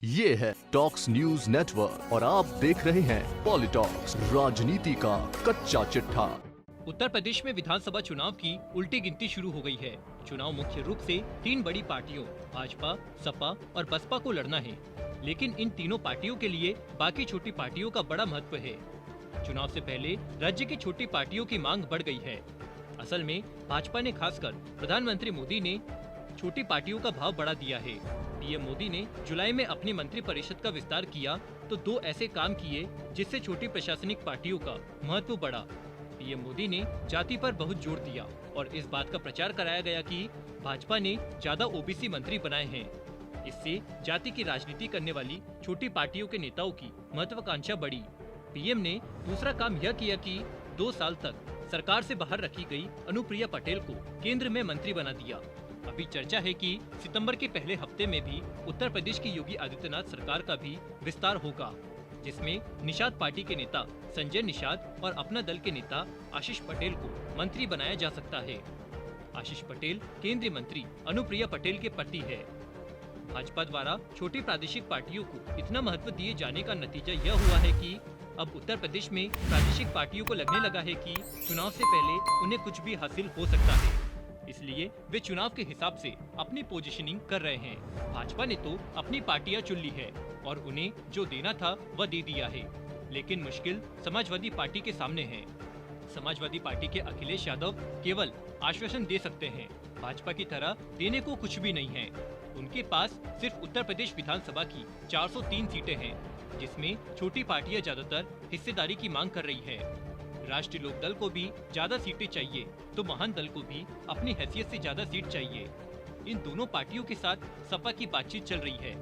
ये है talks news network और आप देख रहे हैं पॉलिटॉक्स, राजनीति का कच्चा चिट्ठा। उत्तर प्रदेश में विधानसभा चुनाव की उल्टी गिनती शुरू हो गई है। चुनाव मुख्य रूप से तीन बड़ी पार्टियों भाजपा, सपा और बसपा को लड़ना है, लेकिन इन तीनों पार्टियों के लिए बाकी छोटी पार्टियों का बड़ा महत्व है। चुनाव से पहले राज्य की छोटी पार्टियों की मांग बढ़ गई है। असल में भाजपा ने खासकर प्रधानमंत्री मोदी ने छोटी पार्टियों का भाव बढ़ा दिया है। पीएम मोदी ने जुलाई में अपनी मंत्री परिषद का विस्तार किया तो दो ऐसे काम किए जिससे छोटी प्रशासनिक पार्टियों का महत्व बढ़ा। पीएम मोदी ने जाति पर बहुत जोर दिया और इस बात का प्रचार कराया गया कि भाजपा ने ज्यादा ओबीसी मंत्री बनाए हैं। इससे जाति की राजनीति करने वाली छोटी पार्टियों के नेताओं की महत्वाकांक्षा बढ़ी। पीएम ने दूसरा काम यह किया कि 2 साल तक सरकार से बाहर रखी गई अनुप्रिया पटेल को केंद्र में मंत्री बना दिया। अभी चर्चा है कि सितंबर के पहले हफ्ते में भी उत्तर प्रदेश की योगी आदित्यनाथ सरकार का भी विस्तार होगा, जिसमें निषाद पार्टी के नेता संजय निषाद और अपना दल के नेता आशीष पटेल को मंत्री बनाया जा सकता है। आशीष पटेल केंद्रीय मंत्री अनुप्रिया पटेल के पति है। भाजपा द्वारा छोटी प्रादेशिक पार्टियों को इतना महत्व दिए जाने का नतीजा यह हुआ है कि अब उत्तर प्रदेश में प्रादेशिक पार्टियों को लगने लगा है कि चुनाव से पहले उन्हें कुछ भी हासिल हो सकता है, इसलिए वे चुनाव के हिसाब से अपनी पोजीशनिंग कर रहे हैं। भाजपा ने तो अपनी पार्टियां चुन ली है और उन्हें जो देना था वह दे दिया है, लेकिन मुश्किल समाजवादी पार्टी के सामने है। समाजवादी पार्टी के अखिलेश यादव केवल आश्वासन दे सकते हैं। भाजपा की तरह देने को कुछ भी नहीं है। उनके पास सिर्फ उत्तर प्रदेश विधानसभा की 403 सीटें हैं, जिसमें छोटी पार्टियां ज्यादातर हिस्सेदारी की मांग कर रही है। राष्ट्रीय लोकदल को भी ज्यादा सीटें चाहिए तो महान दल को भी अपनी हैसियत से ज्यादा सीट चाहिए। इन दोनों पार्टियों के साथ सपा की बातचीत चल रही है।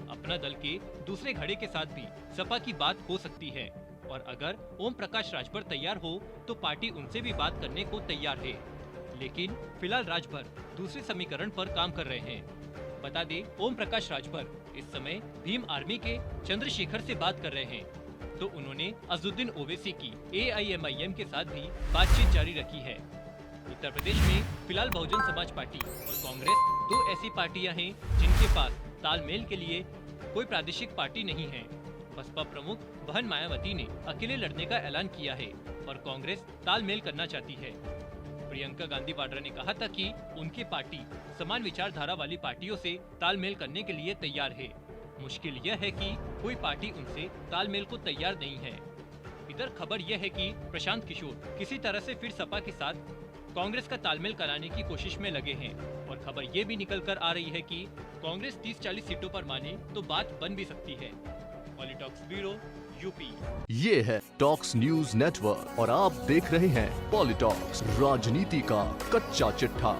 अपना दल के दूसरे घड़े के साथ भी सपा की बात हो सकती है और अगर ओम प्रकाश राजभर तैयार हो तो पार्टी उनसे भी बात करने को तैयार है, लेकिन फिलहाल राजभर दूसरे समीकरण पर काम कर रहे हैं। बता दें, ओम प्रकाश राजभर इस समय भीम आर्मी के चंद्रशेखर से बात कर रहे हैं, तो उन्होंने अजहुद्दीन ओवैसी की AIMIM के साथ भी बातचीत जारी रखी है। उत्तर प्रदेश में फिलहाल बहुजन समाज पार्टी और कांग्रेस दो ऐसी पार्टियां हैं जिनके पास तालमेल के लिए कोई प्रादेशिक पार्टी नहीं है। बसपा प्रमुख बहन मायावती ने अकेले लड़ने का ऐलान किया है और कांग्रेस तालमेल करना चाहती है। प्रियंका गांधी वाड्रा ने कहा था कि उनकी पार्टी समान विचारधारा वाली पार्टियों से तालमेल करने के लिए तैयार है। मुश्किल यह है कि कोई पार्टी उनसे तालमेल को तैयार नहीं है। इधर खबर यह है कि प्रशांत किशोर किसी तरह से फिर सपा के साथ कांग्रेस का तालमेल कराने की कोशिश में लगे हैं और खबर ये भी निकल कर आ रही है कि कांग्रेस 30-40 सीटों पर माने तो बात बन भी सकती है। PoliTalks bureau UP. ये है टॉक्स न्यूज नेटवर्क और आप देख रहे हैं पॉलिटॉक्स, राजनीति का कच्चा चिट्ठा।